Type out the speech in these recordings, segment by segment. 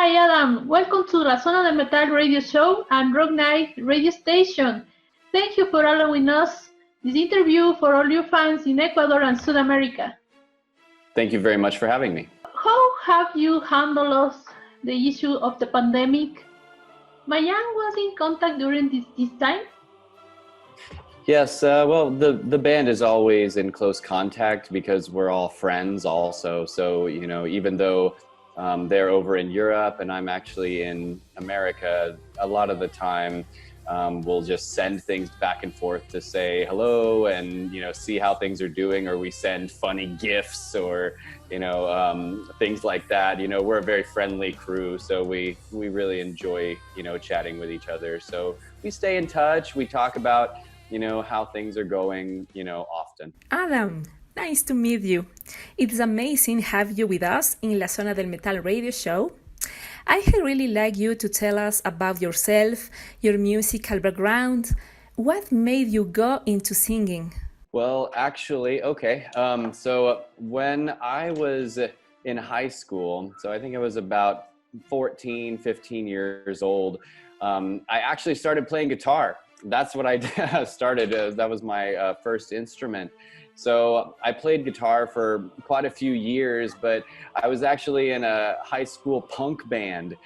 Hi, Adam. Welcome to La Zona del Metal radio show and Rock Night radio station. Thank you for allowing us this interview for all your fans in Ecuador and South America. Thank you very much for having me. How have you handled the issue of the pandemic? Mayan was in contact during this time? Yes, well, the band is always in close contact because we're all friends also. So, even though they're over in Europe and I'm actually in America, a lot of the time we'll just send things back and forth to say hello and, see how things are doing, or we send funny gifts or, things like that. We're a very friendly crew, so we really enjoy, chatting with each other. So we stay in touch, we talk about, how things are going, often. Adam, nice to meet you. It's amazing have you with us in La Zona del Metal radio show. I really like you to tell us about yourself, your musical background. What made you go into singing? Well, actually, okay. So when I was in high school, so I think I was about 14, 15 years old, I actually started playing guitar. That's what I started. That was my first instrument. So I played guitar for quite a few years, but I was actually in a high school punk band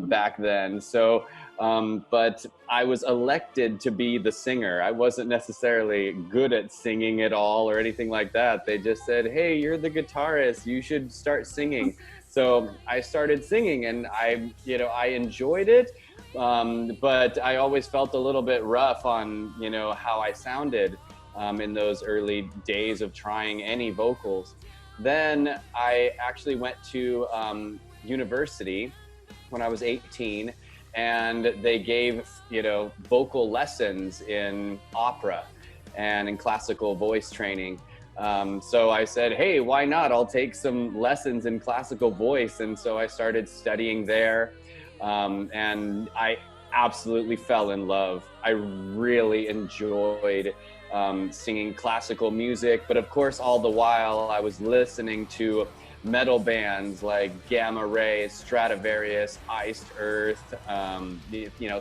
back then. So, but I was elected to be the singer. I wasn't necessarily good at singing at all or anything like that. They just said, "Hey, you're the guitarist. You should start singing." So I started singing, and I enjoyed it. But I always felt a little bit rough on, how I sounded in those early days of trying any vocals. Then I actually went to university when I was 18, and they gave, vocal lessons in opera and in classical voice training. So I said, hey, why not? I'll take some lessons in classical voice. And so I started studying there. And I absolutely fell in love. I really enjoyed singing classical music, but of course, all the while I was listening to metal bands like Gamma Ray, Stratovarius, Iced Earth,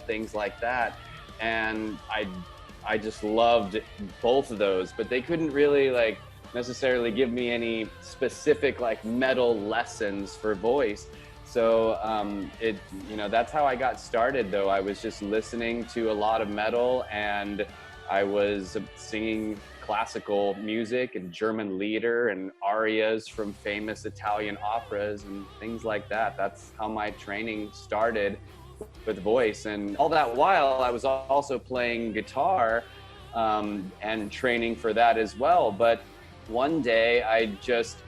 things like that. And I just loved both of those, but they couldn't really necessarily give me any specific metal lessons for voice. So that's how I got started, though. I was just listening to a lot of metal, and I was singing classical music and German lieder and arias from famous Italian operas and things like that. That's how my training started with voice. And all that while, I was also playing guitar and training for that as well. But one day I just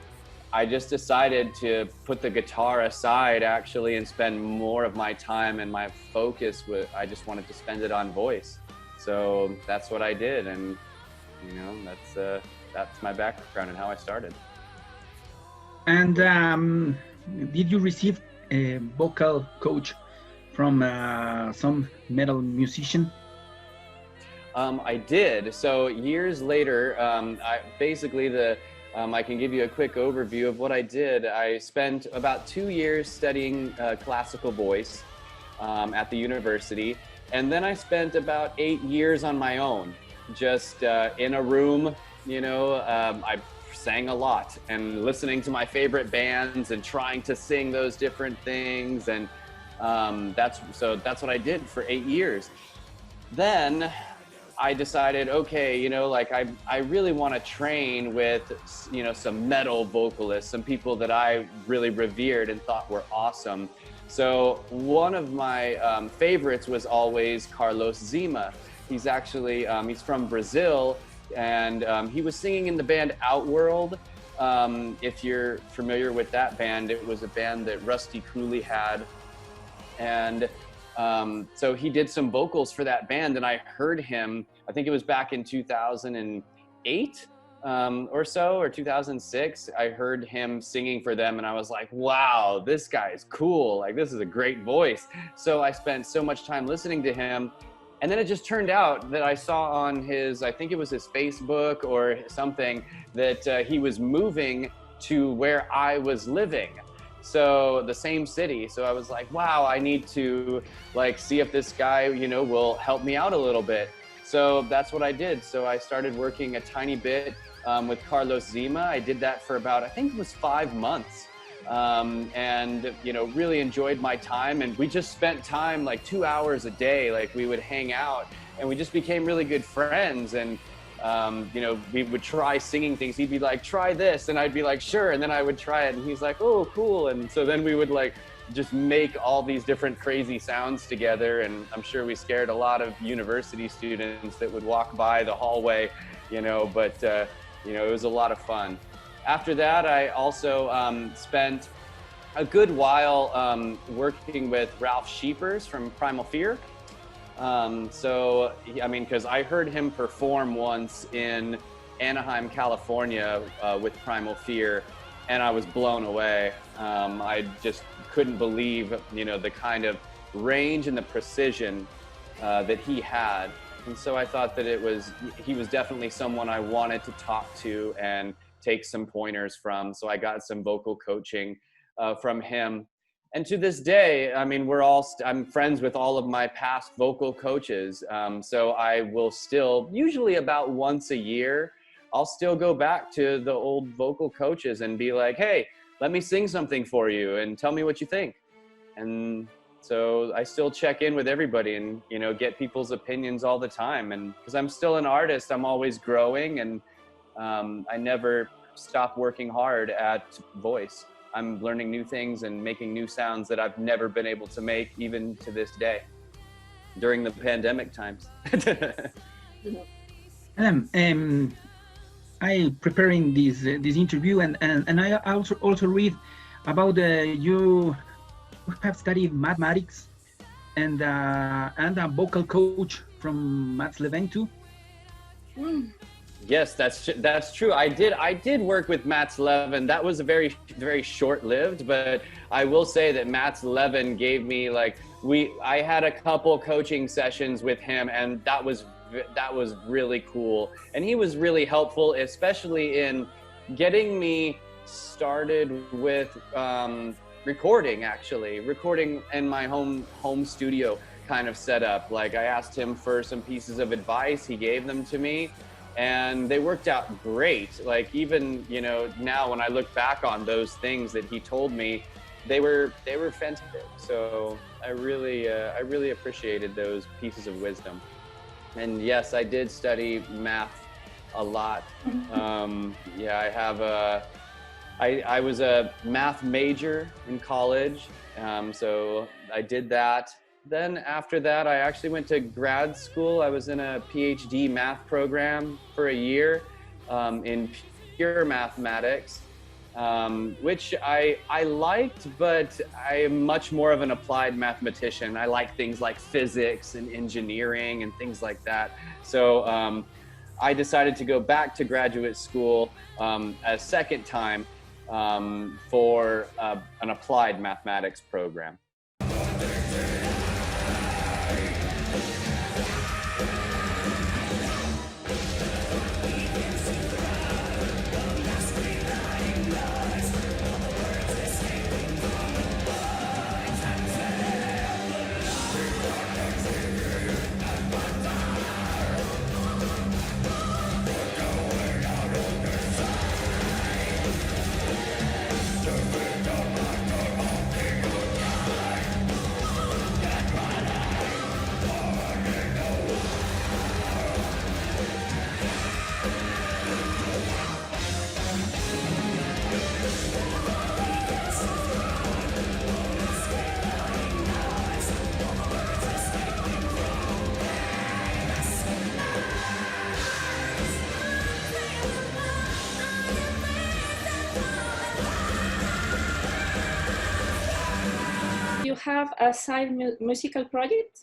decided to put the guitar aside actually and spend more of my time and my focus I just wanted to spend it on voice. So that's what I did, and that's my background and how I started. And did you receive a vocal coach from some metal musician? I did. So years later, I can give you a quick overview of what I did. I spent about 2 years studying classical voice at the university. And then I spent about 8 years on my own, just in a room, I sang a lot and listening to my favorite bands and trying to sing those different things. And that's what I did for 8 years. Then I decided, okay, I really want to train with, some metal vocalists, some people that I really revered and thought were awesome. So one of my favorites was always Carlos Zima. He's actually, he's from Brazil, and he was singing in the band Outworld. If you're familiar with that band, it was a band that Rusty Cooley had. And so he did some vocals for that band, and I heard him, I think it was back in 2008 or so, or 2006. I heard him singing for them, and I was like, wow, this guy is cool. This is a great voice. So I spent so much time listening to him. And then it just turned out that I saw on his, I think it was his Facebook or something, that he was moving to where I was living. So the same city. So I was like, wow, I need to like see if this guy, you know, will help me out a little bit. So that's what I did. So I started working a tiny bit with Carlos Zima. I did that for about, I think it was 5 months. And, you know, really enjoyed my time. And we just spent time like 2 hours a day. Like we would hang out and we just became really good friends. And, you know, we would try singing things. He'd be like, try this. And I'd be like, sure. And then I would try it. And he's like, oh, cool. And so then we would like just make all these different crazy sounds together. And I'm sure we scared a lot of university students that would walk by the hallway, you know, but, you know, it was a lot of fun. After that, I also spent a good while working with Ralph Sheepers from Primal Fear. So, I mean, because I heard him perform once in Anaheim, California with Primal Fear, and I was blown away. I just couldn't believe, you know, the kind of range and the precision that he had. And so I thought that he was definitely someone I wanted to talk to and take some pointers from. So I got some vocal coaching from him. And to this day, I mean, I'm friends with all of my past vocal coaches. So I will still, usually about once a year, I'll still go back to the old vocal coaches and be like, hey, let me sing something for you and tell me what you think. And so I still check in with everybody and, you know, get people's opinions all the time. And because I'm still an artist, I'm always growing, and I never stop working hard at voice. I'm learning new things and making new sounds that I've never been able to make even to this day during the pandemic times. I preparing this interview and I also read about you have studied mathematics and a vocal coach from Mats Leveng too. Yes, that's true. I did work with Mats Leveng. That was a very short-lived, but I will say that Mats Leveng gave me I had a couple coaching sessions with him, and that was really cool. And he was really helpful, especially in getting me started with recording in my home studio kind of setup. Like I asked him for some pieces of advice, he gave them to me, and they worked out great. Like even, you know, now when I look back on those things that he told me, they were fantastic. So I really appreciated those pieces of wisdom. And yes, I did study math a lot. Yeah, I was a math major in college, so I did that. Then after that, I actually went to grad school. I was in a PhD math program for a year in pure mathematics, which I liked, but I am much more of an applied mathematician. I like things like physics and engineering and things like that. So I decided to go back to graduate school a second time for an applied mathematics program. You have a side musical project?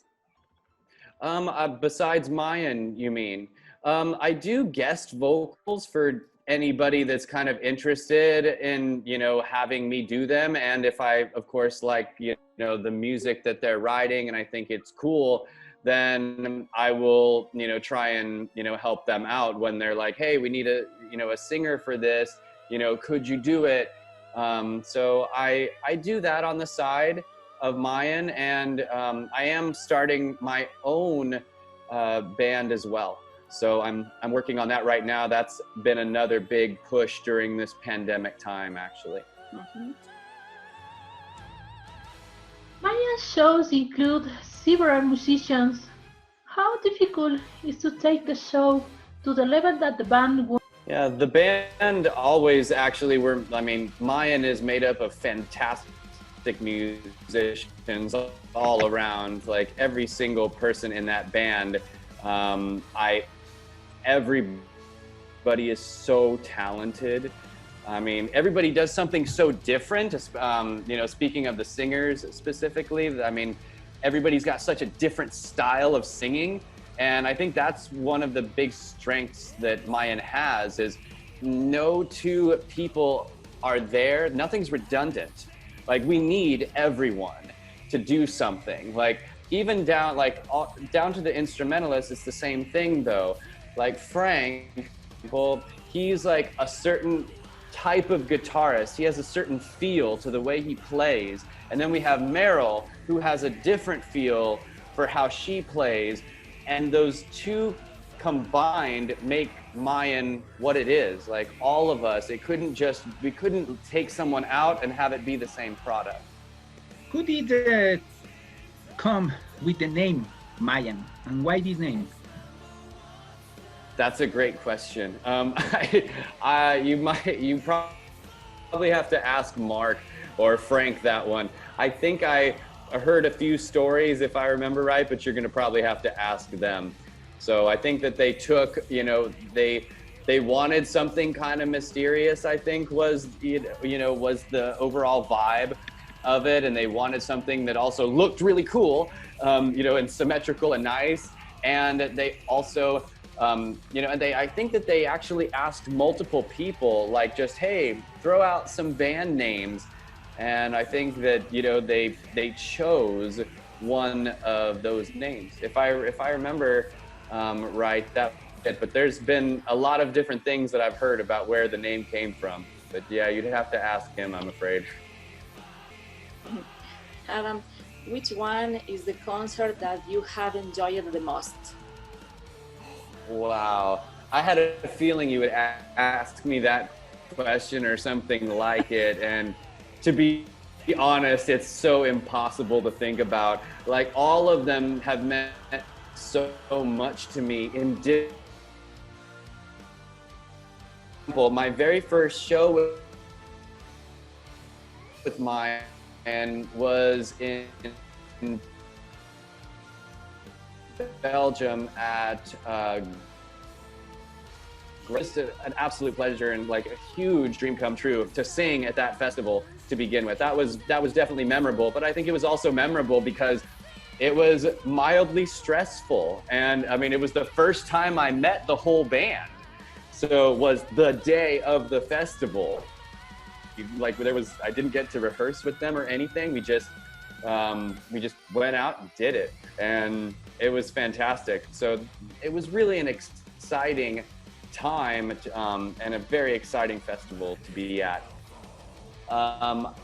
Besides Mayan, you mean? I do guest vocals for anybody that's kind of interested in, you know, having me do them. And if I, of course, like, you know, the music that they're writing and I think it's cool, then I will, you know, try and, you know, help them out when they're like, hey, we need a singer for this, you know, could you do it? So I do that on the side of Mayan, and I am starting my own band as well. So I'm working on that right now. That's been another big push during this pandemic time, actually. Mm-hmm. Mayan shows include several musicians. How difficult is to take the show to the level that the band wants? Yeah, the band always actually Mayan is made up of fantastic musicians all around. Like every single person in that band, everybody is so talented. I mean, everybody does something so different. Speaking of the singers specifically, I mean, everybody's got such a different style of singing. And I think that's one of the big strengths that Mayan has is no two people are there. Nothing's redundant. Like we need everyone to do something. Like even down to the instrumentalists, it's the same thing though. Like Frank, well, he's like a certain type of guitarist. He has a certain feel to the way he plays. And then we have Meryl, who has a different feel for how she plays. And those two combined make Mayan what it is. Like all of us, we couldn't take someone out and have it be the same product. Who did come with the name Mayan, and why this name? That's a great question. You probably have to ask Mark or Frank that one. I think I heard a few stories, if I remember right, but you're going to probably have to ask them. So I think that they took, they wanted something kind of mysterious. I think was the overall vibe of it, and they wanted something that also looked really cool, and symmetrical and nice. And they also, I think that they actually asked multiple people, like just, hey, throw out some band names. And I think that, they chose one of those names. If I remember right, but there's been a lot of different things that I've heard about where the name came from. But yeah, you'd have to ask him, I'm afraid. Adam, which one is the concert that you have enjoyed the most? Wow. I had a feeling you would ask me that question or something like it. And to be honest, it's so impossible to think about. Like all of them have meant so much to me in my very first show with Mayan was in Belgium at just an absolute pleasure and like a huge dream come true to sing at that festival to begin with. That was definitely memorable, but I think it was also memorable because it was mildly stressful. And I mean, it was the first time I met the whole band. So it was the day of the festival. Like I didn't get to rehearse with them or anything. We just went out and did it. And it was fantastic. So it was really an exciting time and a very exciting festival to be at.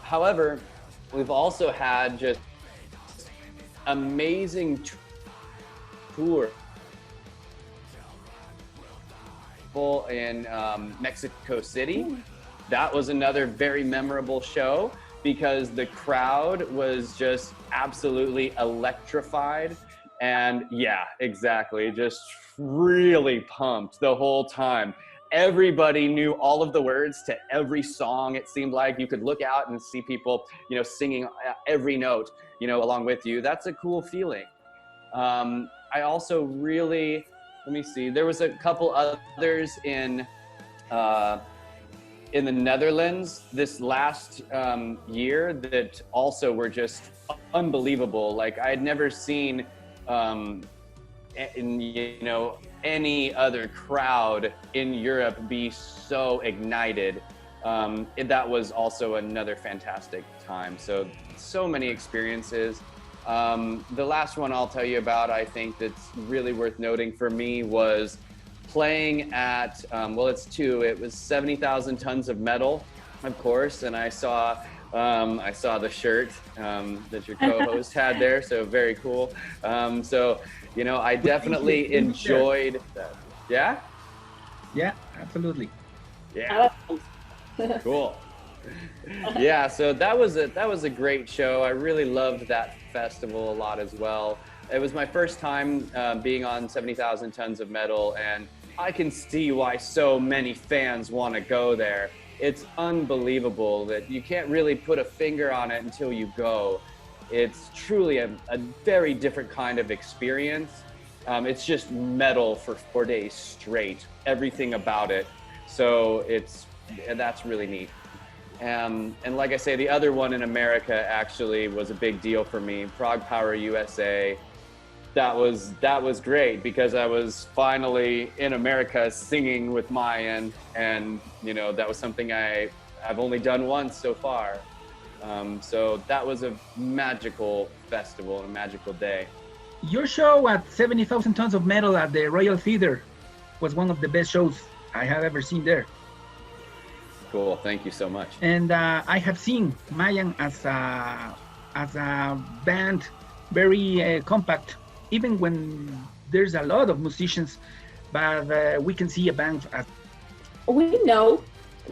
However, we've also had just amazing tour in Mexico City. That was another very memorable show because the crowd was just absolutely electrified. And yeah, exactly. Just really pumped the whole time. Everybody knew all of the words to every song. It seemed like you could look out and see people, singing every note, along with you. That's a cool feeling. I also really, let me see, there was a couple others in the Netherlands this last year that also were just unbelievable. Like I had never seen any other crowd in Europe be so ignited. That was also another fantastic time. So many experiences. The last one I'll tell you about, I think that's really worth noting for me was playing at, it's two. It was 70,000 Tons of Metal of course, and I saw the shirt that your co-host had there, so very cool. So, you know, I definitely enjoyed that. Yeah? Yeah, absolutely. Yeah. Cool. Yeah, so that was a great show. I really loved that festival a lot as well. It was my first time being on 70,000 Tons of Metal, and I can see why so many fans want to go there. It's unbelievable that you can't really put a finger on it until you go. It's truly a very different kind of experience. It's just metal for 4 days straight, everything about it. So that's really neat. And like I say, the other one in America actually was a big deal for me, Prague Power USA. That was great because I was finally in America singing with Mayan, and you know, that was something I've only done once so far. So that was a magical festival and a magical day. Your show at 70,000 Tons of Metal at the Royal Theatre was one of the best shows I have ever seen there. Cool, thank you so much. And I have seen Mayan as a band, very compact, even when there's a lot of musicians, but we can see a band as... We know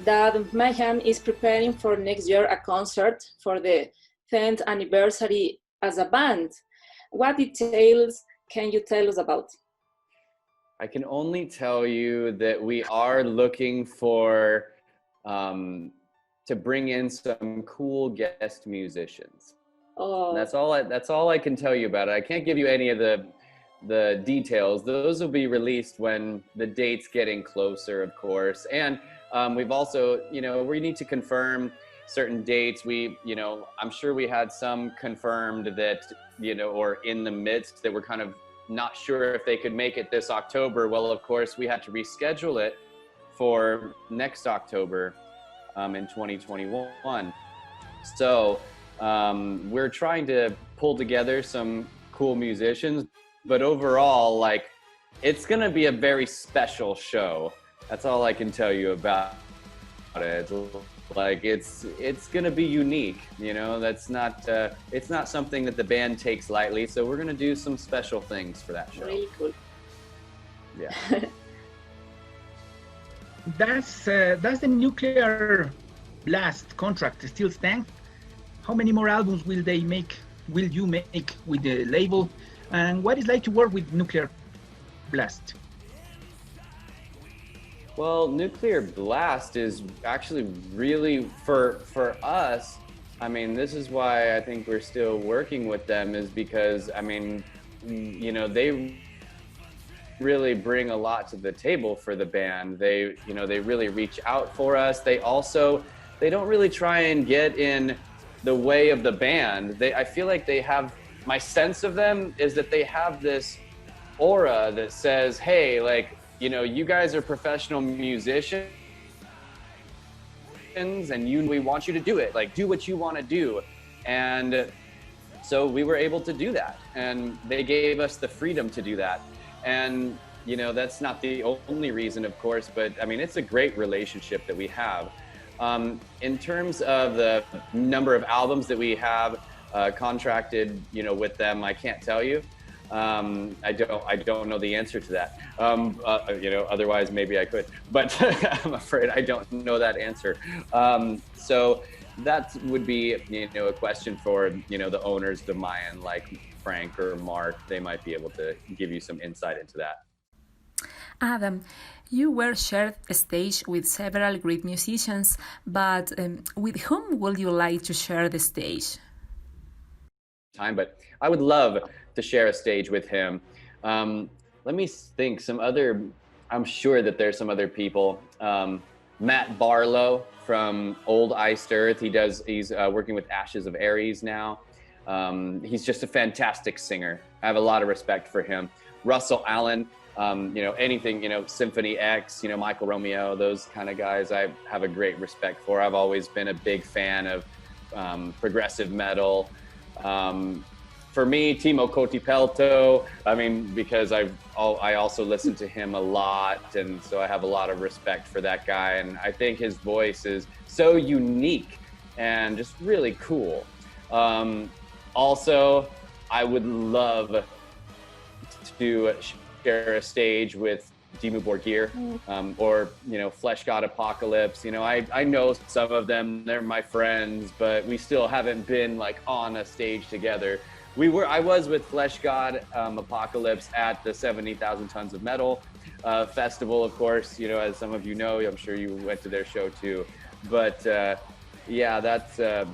that Mayan is preparing for next year a concert for the 10th anniversary as a band. What details can you tell us about? I can only tell you that we are looking for to bring in some cool guest musicians. Oh. That's all I can tell you about it. I can't give you any of the details. Those will be released when the date's getting closer, of course. And we've also, you know, we need to confirm certain dates. I'm sure we had some confirmed that, you know, or in the midst that we're kind of not sure if they could make it this October. Well, of course, we had to reschedule it for next October in 2021. So we're trying to pull together some cool musicians, but overall, like, it's gonna be a very special show. That's all I can tell you about it. Like, it's gonna be unique, you know. That's not it's not something that the band takes lightly. So we're gonna do some special things for that show. Really cool. Yeah. Does the Nuclear Blast contract still stand? How many more albums will you make with the label? And what is it like to work with Nuclear Blast? Well, Nuclear Blast is actually really, for us, I mean, this is why I think we're still working with them, is because, I mean, you know, they really bring a lot to the table for the band. They really reach out for us. They don't really try and get in the way of the band. I feel like they have, my sense of them is that they have this aura that says, hey, like, you know, you guys are professional musicians and we want you to do it. Like, do what you want to do. And so we were able to do that. And they gave us the freedom to do that. And, you know, that's not the only reason, of course, but I mean, it's a great relationship that we have. In terms of the number of albums that we have contracted, you know, with them, I can't tell you. I don't know the answer to that. You know, otherwise maybe I could, but I'm afraid I don't know that answer. So that would be, you know, a question for, you know, the owners, the Mayan, like Frank or Mark. They might be able to give you some insight into that. Adam, you were shared a stage with several great musicians, but with whom would you like to share the stage? But I would love to share a stage with him. Let me think. I'm sure that there's some other people. Matt Barlow from Old Iced Earth. He's working with Ashes of Aries now. He's just a fantastic singer. I have a lot of respect for him. Russell Allen, you know, anything, you know, Symphony X, you know, Michael Romeo, those kind of guys I have a great respect for. I've always been a big fan of progressive metal. for me, Timo Kotipelto, I mean, because I also listen to him a lot, and so I have a lot of respect for that guy, and I think his voice is so unique and just really cool. Also, I would love to share a stage with Dimmu Borgir, or, you know, Flesh God Apocalypse. You know, I know some of them, they're my friends, but we still haven't been like on a stage together. I was with Flesh God Apocalypse at the 70,000 Tons of Metal festival, of course, you know, as some of you know, I'm sure you went to their show too. But yeah,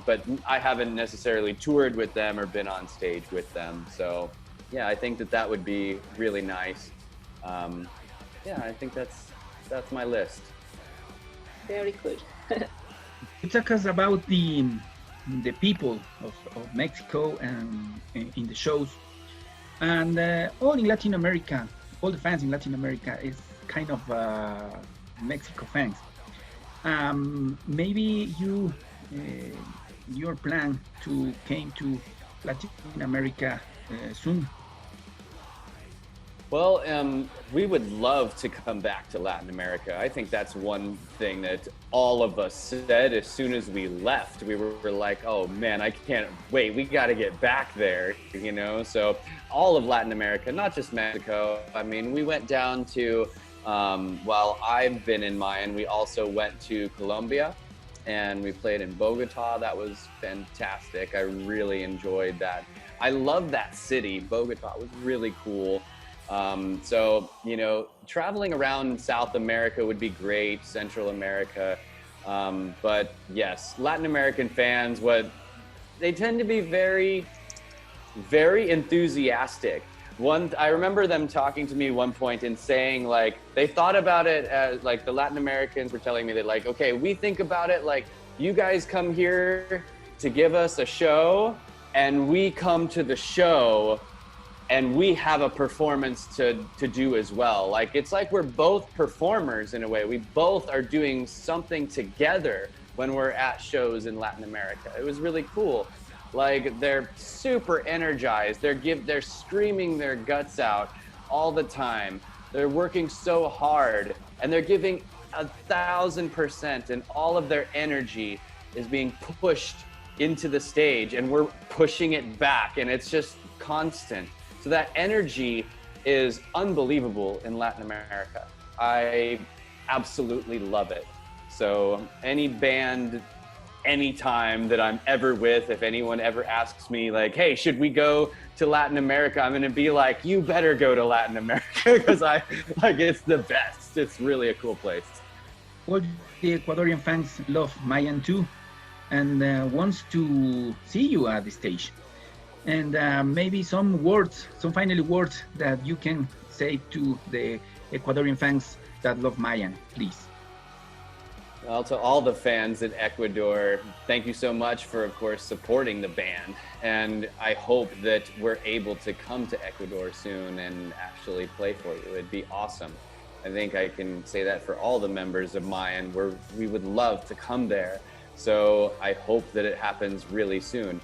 but I haven't necessarily toured with them or been on stage with them. So yeah, I think that would be really nice. Yeah, I think that's my list. Very good. You talk us about the people of Mexico and in the shows, and all in Latin America, all the fans in Latin America is kind of Mexico fans. Maybe your plan to came to Latin America soon. Well, we would love to come back to Latin America. I think that's one thing that all of us said as soon as we left. We were like, oh man, I can't wait. We got to get back there, you know? So all of Latin America, not just Mexico. I mean, we went down to, while I've been in Mayan, we also went to Colombia and we played in Bogota. That was fantastic. I really enjoyed that. I love that city. Bogota was really cool. So, you know, traveling around South America would be great, Central America. But yes, Latin American fans, they tend to be very, very enthusiastic. I remember them talking to me at one point and saying, like, they thought about it as, like, the Latin Americans were telling me that, like, okay, we think about it like you guys come here to give us a show and we come to the show and we have a performance to do as well. Like, it's like we're both performers in a way. We both are doing something together when we're at shows in Latin America. It was really cool. Like, they're super energized. They're screaming their guts out all the time. They're working so hard and they're giving 1,000%, and all of their energy is being pushed into the stage and we're pushing it back, and it's just constant. So that energy is unbelievable in Latin America. I absolutely love it. So any band, anytime that I'm ever with, if anyone ever asks me like, hey, should we go to Latin America? I'm gonna be like, you better go to Latin America, because it's the best. It's really a cool place. Well, the Ecuadorian fans love Mayan too, and wants to see you at the stage. And maybe some final words that you can say to the Ecuadorian fans that love Mayan, please. Well, to all the fans in Ecuador, thank you so much for, of course, supporting the band. And I hope that we're able to come to Ecuador soon and actually play for you. It'd be awesome. I think I can say that for all the members of Mayan. We would love to come there. So I hope that it happens really soon.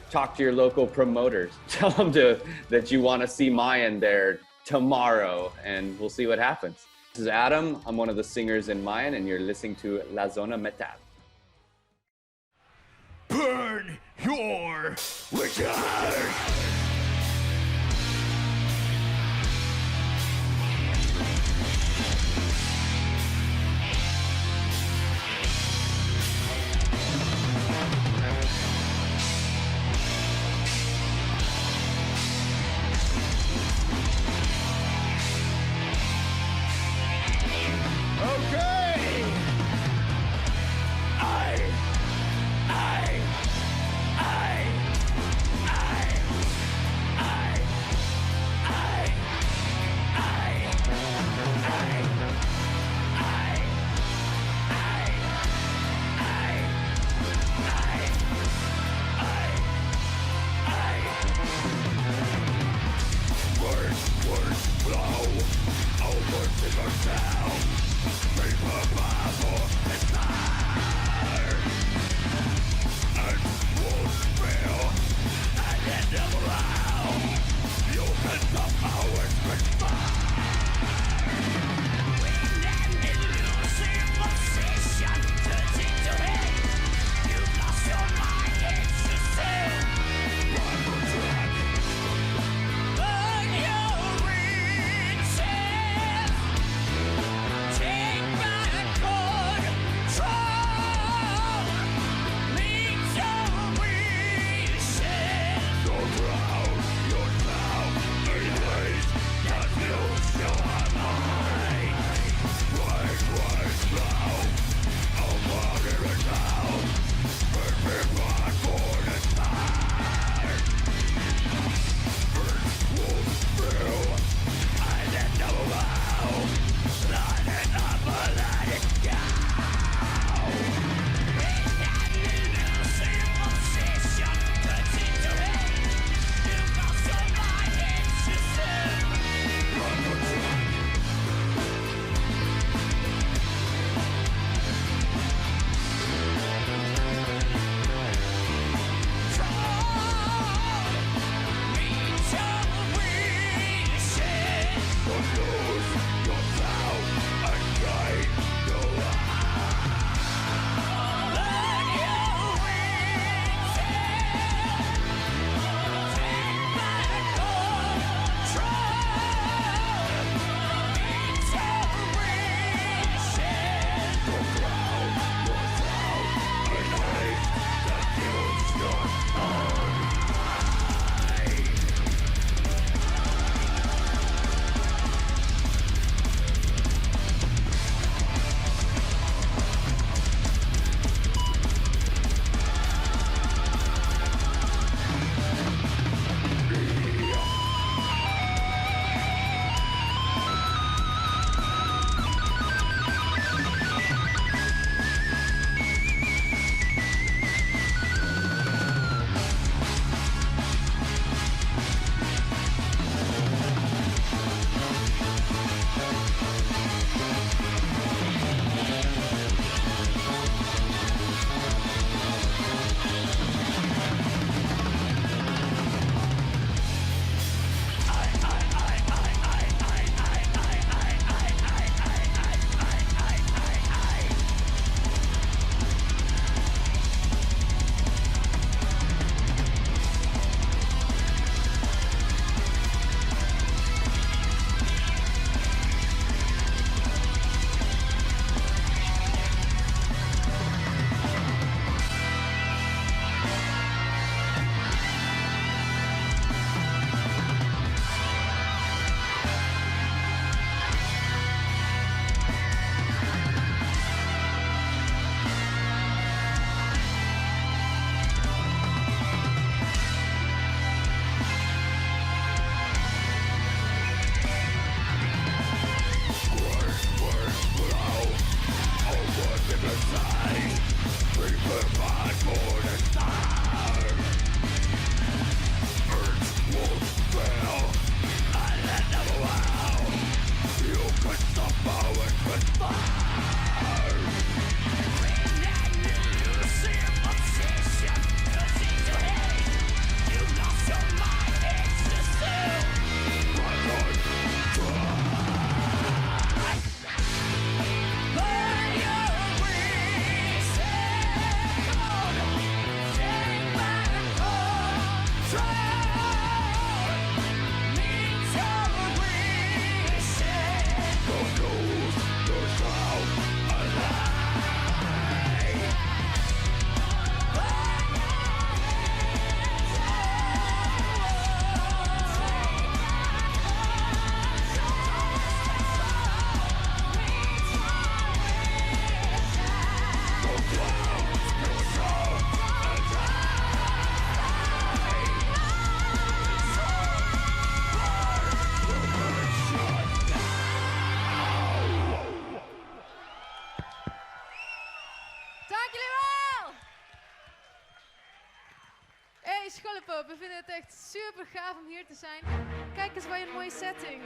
Talk to your local promoters. Tell them that you want to see Mayan there tomorrow, and we'll see what happens. This is Adam. I'm one of the singers in Mayan, and you're listening to La Zona Metal. Burn your witches! Schollepop, we vinden het echt super gaaf om hier te zijn. Kijk eens, wat een mooie setting.